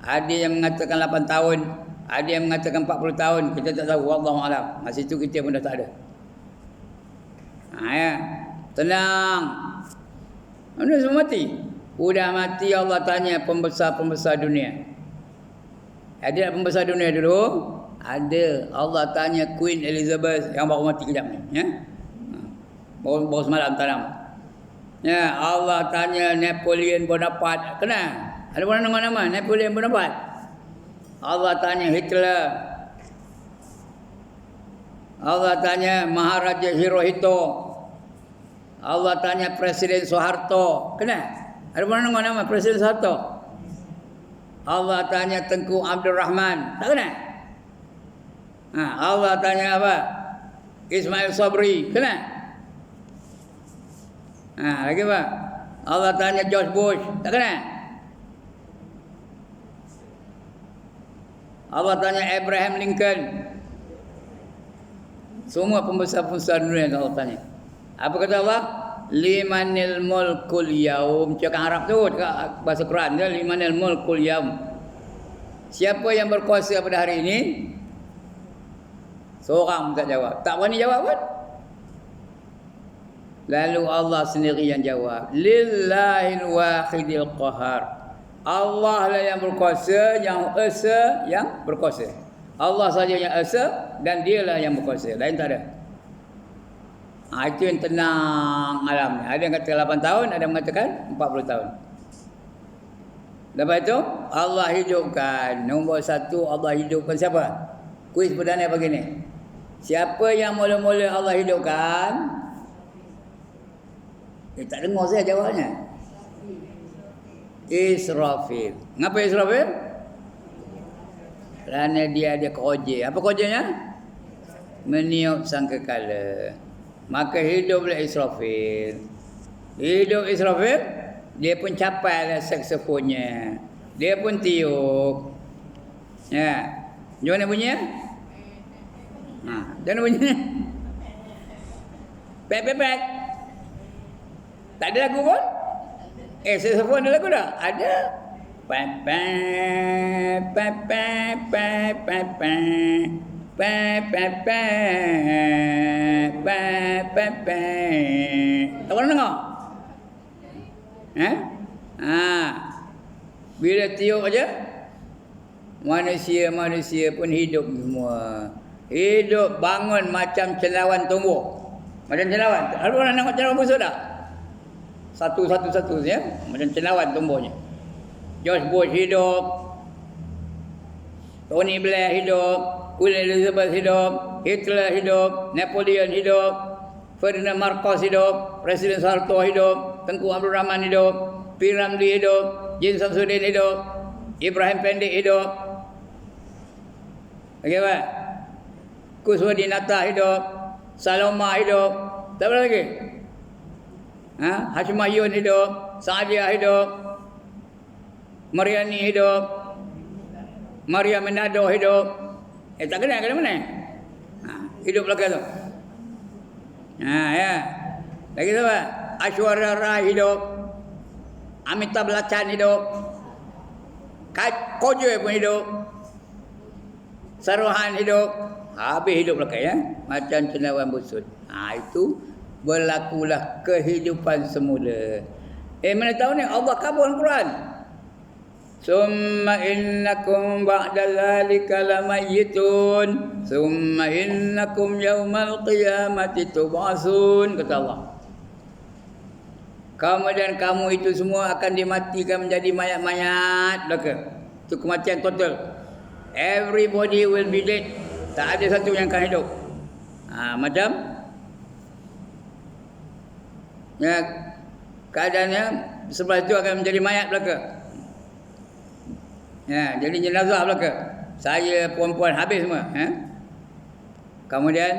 Ada yang mengatakan 8 tahun, ada yang mengatakan 40 tahun, kita tak tahu, wallahu alam. Masa itu kita pun dah tak ada. Ya. Tenang. Mana semua mati? Sudah mati, Allah tanya pembesar-pembesar dunia. Ada tak pembesar dunia dulu? Ada. Allah tanya Queen Elizabeth yang baru mati kejap ni, ya. Baru semalam tanam. Ya, Allah tanya Napoleon Bonaparte. Kenal? Ada pernah dengar nama Napoleon Bonaparte? Allah tanya Hitler. Allah tanya Maharaja Hirohito. Allah tanya Presiden Soeharto. Kenal? Ada pernah dengar nama Presiden Soeharto? Allah tanya Tengku Abdul Rahman. Tak kenal? Allah tanya apa? Ismail Sabri. Kenal? Lagi apa? Allah tanya George Bush. Tak kenal? Allah tanya Abraham Lincoln. Semua pembesar-pembesar dunia Allah tanya. Apa kata Allah? Limanil mulkul yaum. Cakap Arab tu, cakap bahasa Quran dia, limanil mulkul yaum. Siapa yang berkuasa pada hari ini? Seorang tak jawab. Tak berani jawab pun. Lalu Allah sendiri yang jawab. Lillahil wahidil qahar. Allah lah yang berkuasa, yang esa, yang berkuasa. Allah saja yang esa dan dialah yang berkuasa. Lain tak ada. Itu yang tenang alam ni. Ada yang kata 8 tahun, ada yang mengatakan 40 tahun. Lepas itu Allah hidupkan. Nombor 1 Allah hidupkan siapa? Kuis perdana pagi ni. Siapa yang mula-mula Allah hidupkan? Tak dengar saya jawabnya. Israfil. Kenapa Israfil? Kerana dia ada kerja. Apa kerjanya? Meniup sangkakala. Maka hiduplah Israfil. Hidup Israfil, dia pun capailah saksofonnya. Dia pun tiup. Ya. Macam mana bunyinya? Macam mana bunyinya? Pek, pek, pek. Tak ada lagu pun? Saxophone ada lagu tak? Ada. Pek, pek, pek, pek, pek, pek, pek. Pek, pek, pek, pek, pek, pek. Tak pernah dengar? Bila tiup aja, manusia pun hidup semua. Hidup bangun macam cendawan tumbuh. Macam cendawan. Ada orang nampak cendawan busuk tak? Satu ya. Macam cendawan tumbuhnya. George Bush hidup. Tony Blair hidup. Queen Elizabeth hidup. Hitler hidup. Napoleon hidup. Ferdinand Marcos hidup. Presiden Soeharto hidup. Tengku Abdul Rahman hidup. P. Ramlee hidup. Jin Samsudin hidup. Ibrahim Pendik hidup. Okey Pak? Kuswadinata hidup. Saloma hidup. Tak apa lagi? Hashim Ayyun hidup. Saadia hidup. Mariani hidup. Maria Menado hidup. Tak kena mana? Hidup lagi tu. Ya. Lagi siapa? Aishwarya Rai hidup. Amitabh Bachchan hidup. Kajol pun hidup. Saruhan hidup. Habis hidup lagi ya. Macam cendawan busuk. Itu berlakulah kehidupan semula. Mana tahu ni Allah kabul Al-Quran. Summa innakum ba'da dzalika lamayyitun. Summa innakum yaumal qiyamati tub'atsun, kata Allah. Kamu dan kamu itu semua akan dimatikan menjadi mayat-mayat belaka. Itu kematian total. Everybody will be dead. Tak ada satu yang akan hidup. Macam ya, keadaannya sebelah itu akan menjadi mayat belaka. Ya, jadi jenazah belaka. Saya perempuan habis semua. Kemudian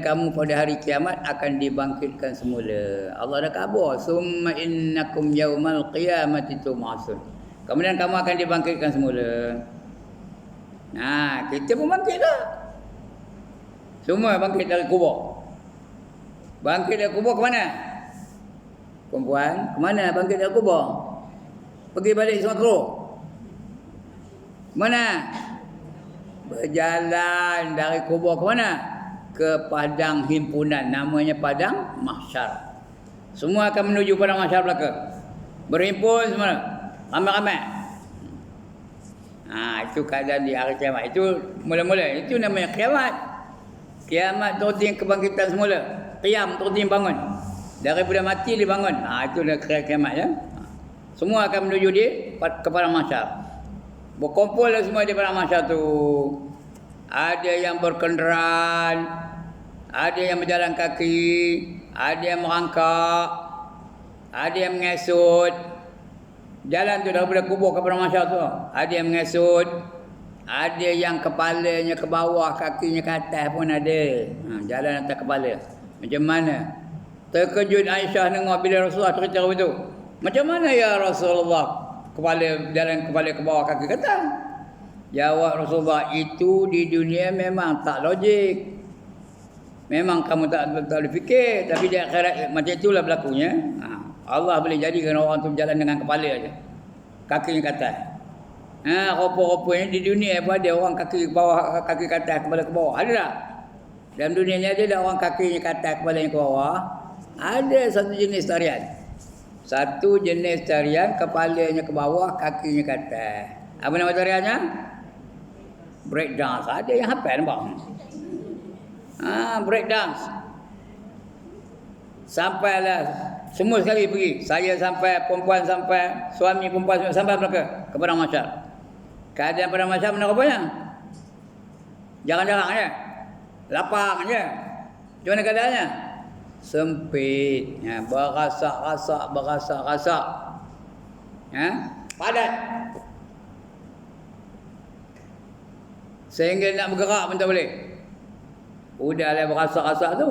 kamu pada hari kiamat akan dibangkitkan semula. Allah dah khabar. Summa innakum yaumal qiyamati tub'atsun. Kemudian kamu akan dibangkitkan semula. Kita pun bangkit dah. Semua bangkit dari kubur. Bangkit dari kubur ke mana? Perempuan, ke mana bangkit dari kubur? Pergi balik Sumatera. Mana? Berjalan dari kubur ke mana? Ke padang himpunan, namanya padang mahsyar. Semua akan menuju padang mahsyar belaka. Berhimpun semua, ramai-ramai. Itu keadaan di hari kiamat. Itu mula-mula, itu namanya kiamat. Kiamat terting kebangkitan semula. Qiyam terting bangun. Daripada mati dibangun. Itu dah kiamat ya. Semua akan menuju ke padang mahsyar. Berkumpul semua di padang mahsyar tu. Ada yang berkenderaan, ada yang berjalan kaki, ada yang merangkak, ada yang mengesut. Jalan tu daripada kubur ke padang mahsyar tu. Ada yang mengesut, ada yang kepalanya ke bawah, kakinya ke atas pun ada. Jalan atas kepala. Macam mana? Terkejut Aisyah dengar bila Rasulullah cerita begitu. Macam mana ya Rasulullah? Jalan kepala ke bawah, kaki ke atas. Jawab Rasulullah, itu di dunia memang tak logik. Memang kamu tak boleh fikir. Tapi di akhirat macam itulah berlakunya. Allah boleh jadikan orang tu berjalan dengan kepala aja, kakinya ke atas. Rupa-rupanya di dunia pun ada orang kaki ke bawah, kaki ke atas, kepala ke bawah. Ada tak? Dalam dunia ni ada tak orang kakinya ke atas, kepalanya ke bawah? Ada satu jenis tarian. Satu jenis tarian, kepalanya ke bawah, kakinya ke atas. Apa nama tariannya? Break dance. Ada yang hafal nampak? Break dance. Sampailah semua sekali pergi. Saya sampai, perempuan sampai, suami perempuan sampai mereka ke padang mahsyar. Keadaan padang mahsyar mana rupanya? Jarang-jarang je. Lapang je. Macam mana keadaannya? Sempit. Berasak-rasak. Padat. Sehingga nak bergerak pun tak boleh. Udahlah berasak-rasak tu.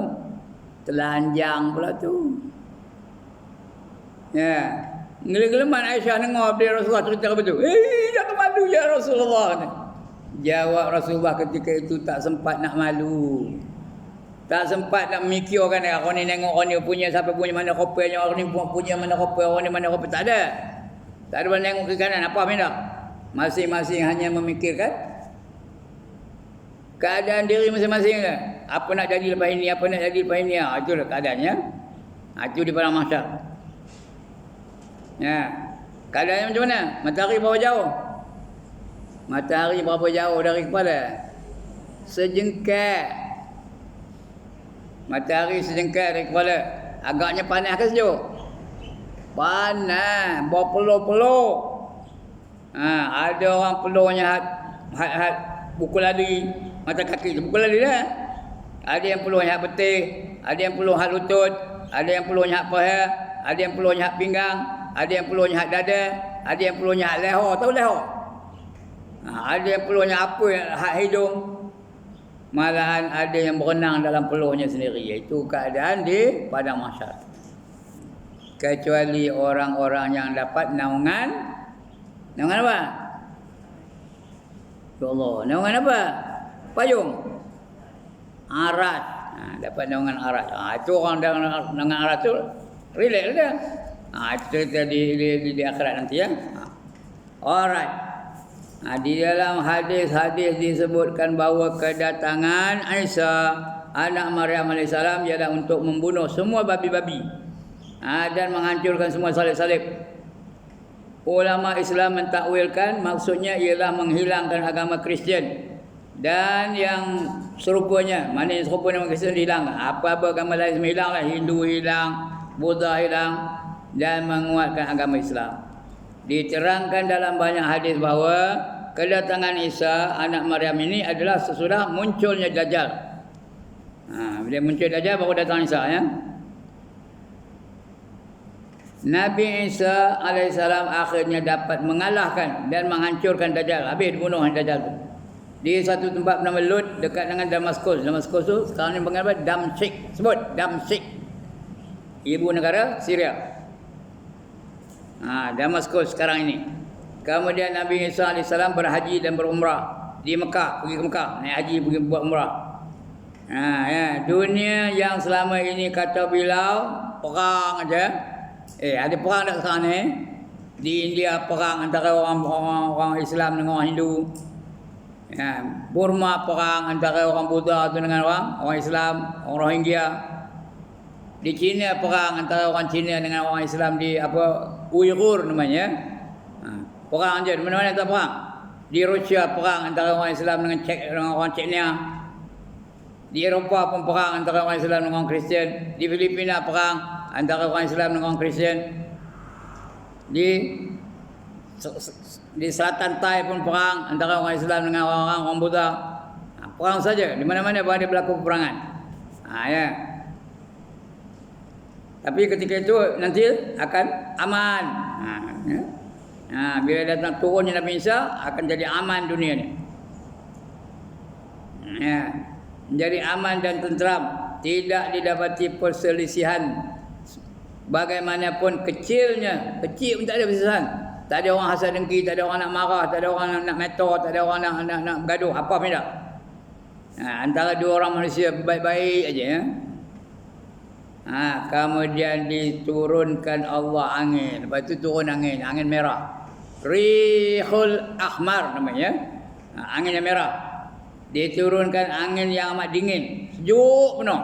Telanjang pula tu. Gelem-geleman Aisyah dengar dia Rasulullah cerita betul. Jangan malu ya Rasulullah. Jawab Rasulullah ketika itu, tak sempat nak malu. Tak sempat nak mikirkan orang ni tengok orang ni punya siapa punya mana kopinya, orang ni punya mana kopi, orang ni mana kopi, tak ada. Tak ada tengok ke kanan apa benda. Masing-masing hanya memikirkan keadaan diri masing-masing lah. Apa nak jadi lepas ini, apa nak jadi lepas ini. Itulah keadaannya. Itu di padang mahsyar. Ya. Keadaannya macam mana? Matahari berapa jauh? Matahari berapa jauh dari kepala? Sejengkal. Matahari sejengkal dari kepala. Agaknya panas ke sejuk? Panas, berpeluh-peluh. Ada orang peluhnya hat pukul lari mata kaki, pukul lari dah. Ada yang peluhnya hat betih, ada yang peluh hat lutut, ada yang peluhnya hat paha, ada yang peluhnya hat pinggang, ada yang peluhnya hat dada, ada yang peluhnya hat leher, tahu leher? Ada yang peluhnya apa, hat hidung. Malahan ada yang berenang dalam peluhnya sendiri. Iaitu keadaan di padang mahsyar. Kecuali orang-orang yang dapat naungan. Naungan apa? Ya Allah, naungan apa? Payung. Arat. Dapat naungan arat. Itu orang naungan arat tu relax dah. Itu cerita di akhirat nanti ya. Alright. Di dalam hadis-hadis disebutkan bahawa kedatangan Isa anak Maryam AS ialah untuk membunuh semua babi-babi dan menghancurkan semua salib-salib. Ulama Islam mentakwilkan maksudnya ialah menghilangkan agama Kristian dan yang serupanya. Mana yang serupa dengan Kristian dihilangkan. Apa-apa agama lain hilanglah. Hindu hilang, Buddha hilang, dan menguatkan agama Islam. Diterangkan dalam banyak hadis bahawa kedatangan Isa anak Maryam ini adalah sesudah munculnya Dajjal. Bila muncul Dajjal baru datang Isa ya. Nabi Isa AS akhirnya dapat mengalahkan dan menghancurkan Dajjal. Habis dibunuh Dajjal tu. Di satu tempat bernama Lud dekat dengan Damaskus. Damaskus tu sekarang ni panggil apa? Damsyik. Sebut Damsyik. Ibu negara Syria. Damaskus sekarang ini. Kemudian Nabi Isa AS berhaji dan berumrah di Mekah, pergi ke Mekah, naik haji pergi buat umrah. Dunia yang selama ini kata Bilal perang aja. Ada perang tak sekarang ni? Di India perang antara orang Islam dengan orang Hindu. Burma perang antara orang Buddha tu dengan orang Islam, orang Rohingya. Di China perang antara orang China dengan orang Islam di Uyghur namanya. Perang je, di mana-mana tak perang. Di Rusia perang antara orang Islam dengan orang Chechnya. Di Eropah pun perang antara orang Islam dengan orang Kristian. Di Filipina perang antara orang Islam dengan orang Kristian. Di selatan Thai pun perang antara orang Islam dengan orang Buddha. Perang saja, di mana-mana ada berlaku peperangan. Ya. Tapi ketika itu nanti akan aman. Bila datang turunnya Nabi Isa akan jadi aman dunia ni. Menjadi aman dan tenteram, tidak didapati perselisihan. Bagaimanapun kecilnya, kecil pun tak ada perselisihan. Tak ada orang hasad dengki, tak ada orang nak marah, tak ada orang nak metor, tak ada orang nak bergaduh, apa pun tak. Antara dua orang manusia baik-baik aja ya. Kemudian diturunkan Allah angin. Lepas itu turun angin merah. Rihul Ahmar namanya. Angin yang merah. Diturunkan angin yang amat dingin, sejuk penuh.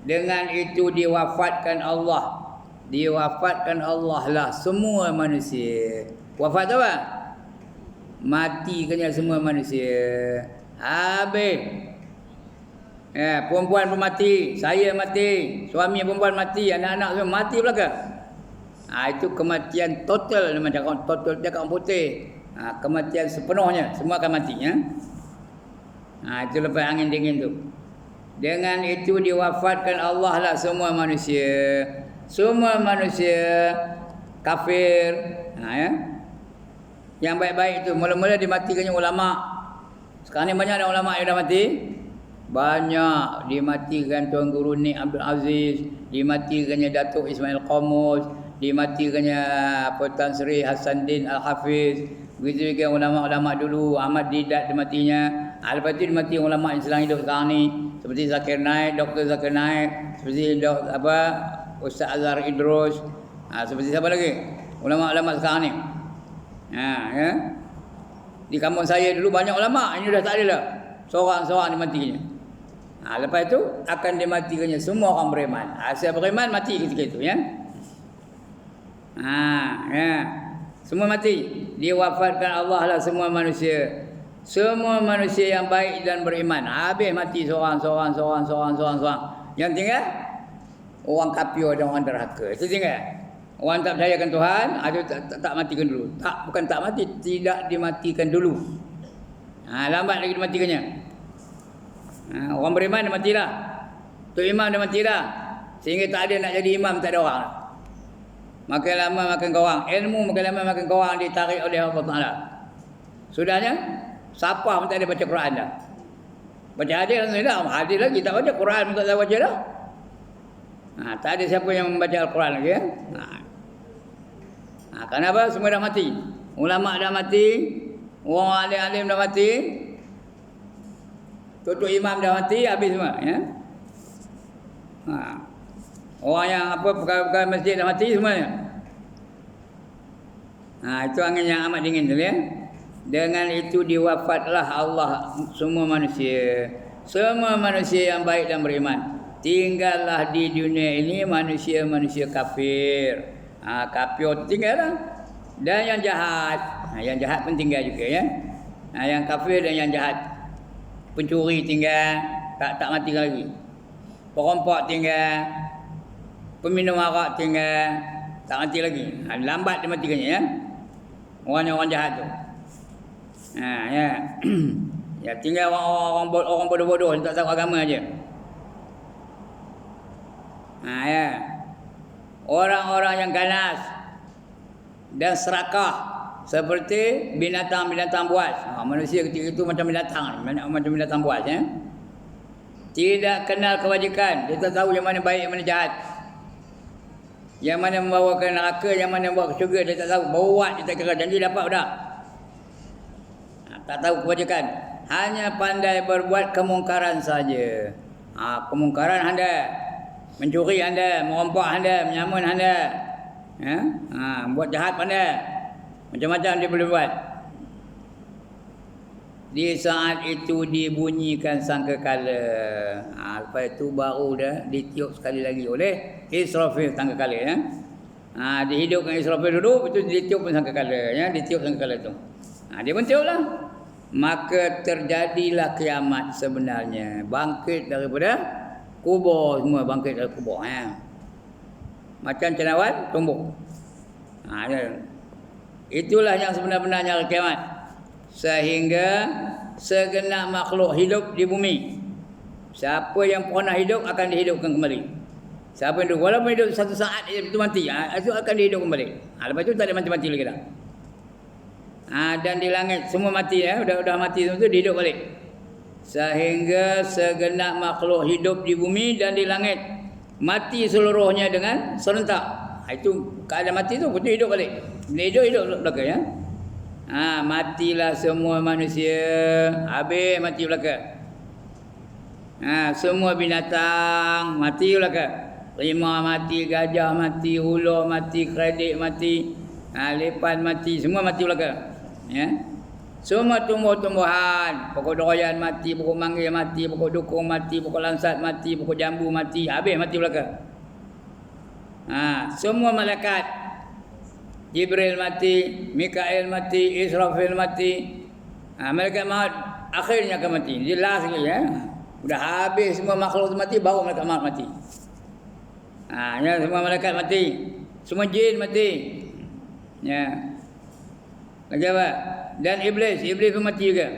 Dengan itu diwafatkan Allah. Diwafatkan Allah lah semua manusia. Wafat apa? Matikannya semua manusia. Habis. Perempuan pun mati, saya mati, suami perempuan mati, anak-anak semua mati belaka. Itu kematian total, nama cakap total cakap orang putih. Kematian sepenuhnya, semua akan mati ya. Itu lepas angin dingin tu. Dengan itu diwafatkan Allah lah semua manusia. Semua manusia kafir. Yang baik-baik itu mula-mula dimatikannya ulama. Sekarang ni banyak ada ulama yang dah mati. Banyak dimatikan Tuan Guru Nik Abdul Aziz, dimatikannya Datuk Ismail Qamus, dimatikannya apa Tan Sri Hasanuddin Al-Hafiz, begitu juga ulama-ulama dulu, Ahmad Didat dimatinya. Lepas itu dimati ulama yang sedang hidup sekarang ni, seperti Zakir Naik, Dr. Zakir Naik, seperti Ustaz Azhar Idrus, seperti siapa lagi? Ulama-ulama sekarang ni. Ya. Di kampung saya dulu banyak ulama, ini dah tak ada dah. Seorang-seorang dimatikannya. Lepas itu akan dimatikannya semua orang beriman. Siapa beriman mati ketika itu, ya. Ya. Semua mati. Diwafatkan Allah lah semua manusia. Semua manusia yang baik dan beriman. Habis mati seorang. Yang tinggal orang kafir dan orang derhaka. Itu tinggal. Orang tak percayakan Tuhan, ada tak matikan dulu. Bukan tak mati, tidak dimatikan dulu. Lambat lagi dimatikannya. Orang beriman dia mati dah. Tok imam dia mati dah. Sehingga tak ada nak jadi imam, tak ada orang dah. Makin lama makin kurang. Ilmu makin lama makin kurang, ditarik oleh Allah Ta'ala. Sudahnya, siapa pun tak ada baca Quran dah. Baca hadis alhamdulillah, hadis lagi tak baca, Quran pun tak tahu baca dah. Tak ada siapa yang membaca Al-Quran lagi, ya. Kenapa? Semua dah mati. Ulama dah mati, orang alim-alim dah mati, tutup imam dah mati, habis semua, ya. Orang yang pegawai masjid dah mati semuanya. Itu angin yang amat dingin tu, ya. Dengan itu diwafatlah Allah semua manusia. Semua manusia yang baik dan beriman. Tinggallah di dunia ini manusia-manusia kafir. Kafir tinggal lah. Dan yang jahat. Yang jahat pun tinggal juga, ya. Yang kafir dan yang jahat. Pencuri tinggal, tak mati lagi. Perompak tinggal, peminum arak tinggal, tak mati lagi. Lambat dia matikannya, ya. Orang jahat tu. Ya. Ya, tinggal orang bodoh-bodoh yang tak tahu agama aja. Ya. Orang-orang yang ganas dan serakah seperti binatang-binatang buas. Manusia ketika itu macam binatang buas, ya. Tidak kenal kebajikan, dia tak tahu yang mana baik, yang mana jahat. Yang mana membawa ke neraka, yang mana membawa ke syurga, dia tak tahu. Buat dia tak kira, janji dapat dah. Tak tahu kebajikan. Hanya pandai berbuat kemungkaran saja. Kemungkaran anda. Mencuri anda, merompak anda, menyamun anda. Ya? Buat jahat anda. Macam-macam dia boleh buat. Di saat itu dibunyikan sangkakala. Lepas itu baru dah ditiup sekali lagi oleh Israfil sangkakala, ya. Dihidupkan Israfil dulu, itu ditiup pun sangkakala, ya. Ditiup sangkakala tu. Dia pun tiup lah. Maka terjadilah kiamat sebenarnya. Bangkit daripada kubur, semua bangkit dari kubur, ya. Macam cendawan tumbuh. Itulah yang sebenar-benarnya kiamat. Sehingga segenap makhluk hidup di bumi. Siapa yang pernah hidup akan dihidupkan kembali. Siapa yang hidup, walaupun hidup satu saat itu mati, itu akan dihidup kembali. Lepas itu tak ada mati-mati lagi dah. Dan di langit semua mati, ya. Udah mati semua itu dihidup balik. Sehingga segenap makhluk hidup di bumi dan di langit mati seluruhnya dengan serentak. Itu keadaan mati tu betul hidup balik. Bila hidup belakang, ya. Matilah semua manusia, habis mati belakang. Semua binatang mati belakang. Rimau mati, gajah mati, ular mati, kredit mati, lepan mati, semua mati belakang, ya. Semua tumbuh-tumbuhan, pokok durian mati, pokok manggis mati, pokok dukung mati, pokok lansat mati, pokok jambu mati, habis mati belakang. Semua malaikat, Jibril mati, Mikail mati, Israfil mati. Malaikat maut akhirnya akan mati. Dia last sekali, ya. Sudah habis semua makhluk mati, baru malaikat maut mati. Ya, semua malaikat mati. Semua jin mati. Ya. Lagi apa? Dan iblis pun mati juga.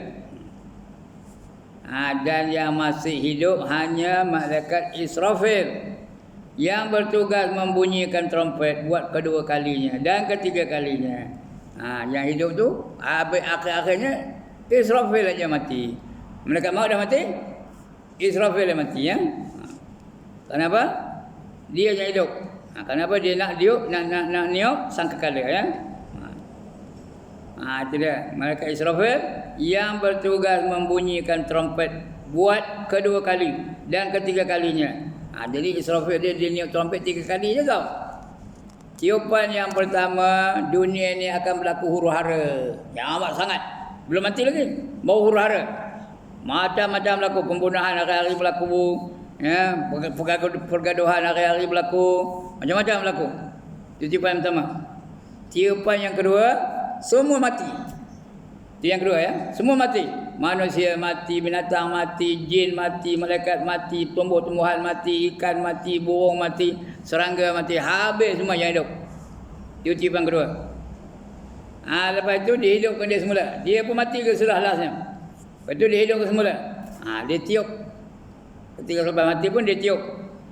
Dan yang masih hidup hanya malaikat Israfil, yang bertugas membunyikan trompet buat kedua kalinya dan ketiga kalinya. Yang hidup tu akhir-akhirnya Israfil aja mati. Malaikat maut dah mati, Israfil dah mati, ya. Kenapa? Dia yang hidup. Kenapa dia nak diuk, nak niup sangkakala ya? Itu dia. Malaikat Israfil yang bertugas membunyikan trompet buat kedua kali dan ketiga kalinya. Jadi Israfil dia niup trompet 3 kali je tau. Tiupan yang pertama, dunia ni akan berlaku huru-hara. Yang amat sangat. Belum mati lagi. Bau huru-hara. Macam-macam berlaku. Pembunuhan hari-hari berlaku. Ya, pergaduhan hari-hari berlaku. Macam-macam berlaku. Itu tiupan yang pertama. Tiupan yang kedua, semua mati. Itu yang kedua ya. Semua mati. Manusia mati, binatang mati, jin mati, malaikat mati, tumbuh-tumbuhan mati, ikan mati, burung mati, serangga mati. Habis semua yang hidup. Itu tiupan kedua. Lepas itu dihidupkan dia semula. Dia pun mati ke sudah lastnya. Lepas itu dihidupkan semula. Dia tiup. Ketika lepas mati pun dia tiup.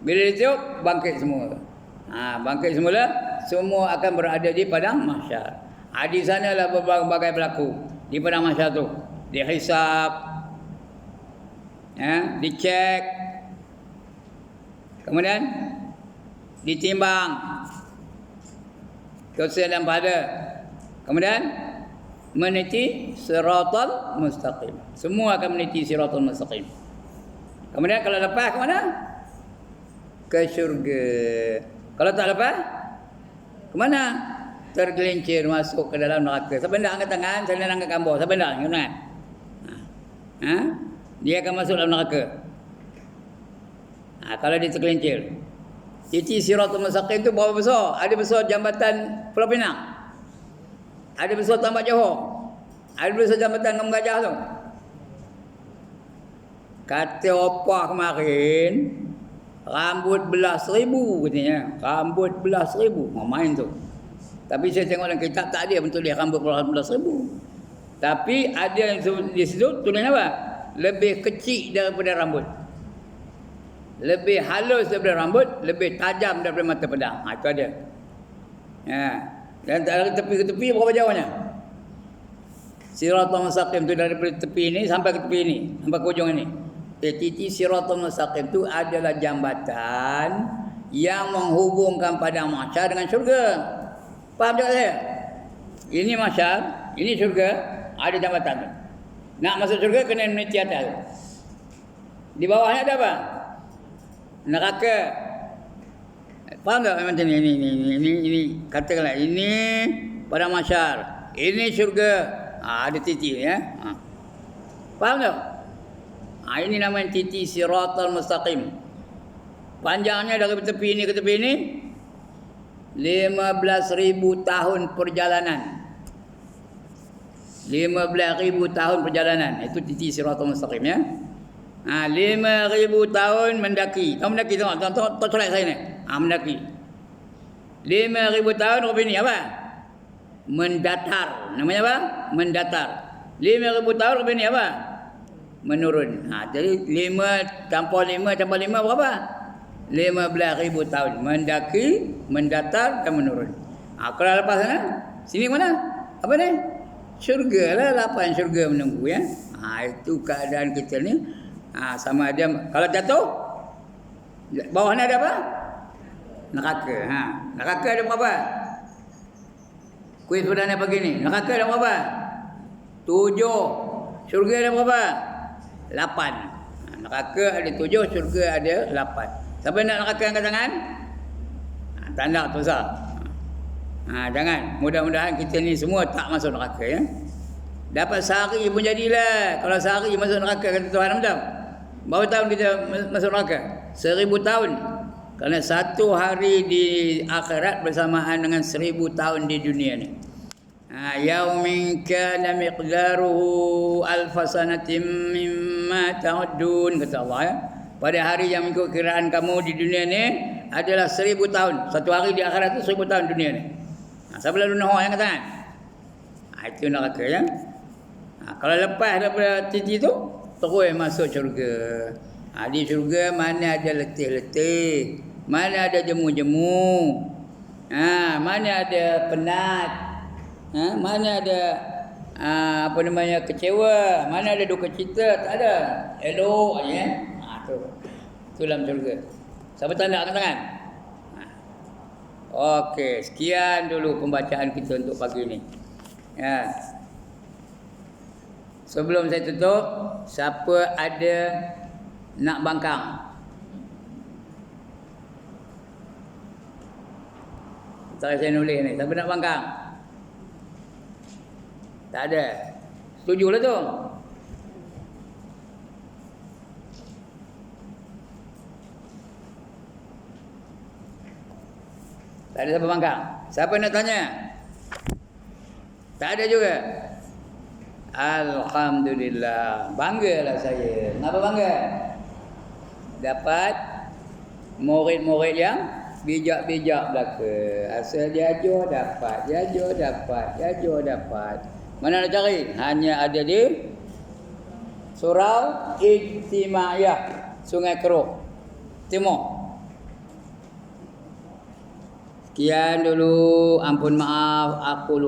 Bila dia tiup, bangkit semua. Bangkit semula, semua akan berada di padang mahsyar. Di sanalah berbagai berlaku. Di padang mahsyar tu. Dihisap. Dicek. Kemudian ditimbang. Dosa dan pahala. Kemudian meniti siratal mustaqim. Semua akan meniti siratal mustaqim. Kemudian kalau lepas ke mana? Ke syurga. Kalau tak lepas, ke mana? Tergelincir masuk ke dalam neraka. Siapa nak angkat tangan, saya nak angkat gambar. Siapa nak angkat tangan? Dia akan masuk dalam neraka. Kalau dia tergelincir. Titi siratal mustaqim tu berapa besar? Ada besar jambatan Pulau Pinang. Ada besar Tambak Johor. Ada besar jambatan Kampung Gajah tu. Kata opah kemarin, rambut belah 1,000 katanya. Rambut belah 1,000. Main tu. Tapi saya tengok dalam kitab tak ada bentuk dia rambut belah 1,000. Tapi ada yang di situ tulis apa? Lebih kecil daripada rambut. Lebih halus daripada rambut, lebih tajam daripada mata pedang. Itu ada. Dan dari tepi ke tepi berapa jauhnya? Siratal mustaqim tu daripada tepi ini sampai ke tepi ini, sampai ke ujung ini. Titi siratal mustaqim itu adalah jambatan yang menghubungkan padang mahsyar dengan syurga. Faham tak saya? Ini mahsyar, ini syurga, ada jambatan tu. Nak masuk syurga kena meniti atas. Di bawahnya ada apa? Neraka. Faham tak macam ni? Ini katakanlah ini padang mahsyar, ini syurga. Ada titik ya. Faham tak? Ini namanya titik siratal mustaqim. Panjangnya dari tepi ini ke tepi ini 15,000 tahun perjalanan. 15,000 tahun perjalanan. Itu titik siratal mustaqim ya. 5,000 tahun mendaki. Tahu mendaki tengok tolak saya ni. Mendaki. 5,000 tahun rupanya ini apa? Mendatar. Namanya apa? Mendatar. 5,000 tahun rupanya ini apa? Menurun. Jadi 5 tambah 5 tambah 5 berapa? 15,000 tahun. Mendaki, mendatar dan menurun. Kalau lepas sana, sini mana? Apa ni? Syurga lah, lapan syurga menunggu ya. Itu keadaan kita ni. Sama ada kalau jatuh, bawahnya ada apa? Neraka. Neraka ada berapa? Kuis perdana pagi ni. Neraka ada berapa? 7. Syurga ada berapa? 8. Neraka ada 7, syurga ada 8. Siapa nak neraka angkat tangan? Tak nak tu sah. Jangan. Mudah-mudahan kita ni semua tak masuk neraka ya. Dapat sehari pun jadilah. Kalau sehari masuk neraka kata Tuhan macam. Berapa tahun kita masuk neraka? 1,000 tahun. Kerana satu hari di akhirat bersamaan dengan 1,000 tahun di dunia ni. Yaumin kana miqdaruhu alfasanatin mimma ta'udun, kata Allah ya. Pada hari yang mengikut kiraan kamu di dunia ni adalah 1,000 tahun. Satu hari di akhirat tu 1,000 tahun dunia ni. Siapa lalu Nuh yang kata kan? Itu neraka ya. Kalau lepas daripada titik tu, terus masuk syurga. Di syurga mana ada letih-letih, mana ada jemu-jemu, mana ada penat, mana ada kecewa, mana ada duka cita, tak ada. Elok aja. Tu dalam syurga. Siapa tak nak angkat tangan? Okey, sekian dulu pembacaan kita untuk pagi ni. Ya. Sebelum saya tutup, siapa ada nak bangkang? Tak saya nulis ni. Siapa nak bangkang? Tak ada. Setujulah tu. Tak ada siapa bangkang. Siapa nak tanya? Tak ada juga. Alhamdulillah. Banggalah saya. Kenapa bangga? Dapat murid-murid yang bijak-bijak belaka. Asal dia ajar dapat, dia ajar dapat, dia ajar dapat. Mana nak cari? Hanya ada di Surau Ijtimaiyah Sungai Keruh Timur. Sekian dulu, ampun maaf aku lupa.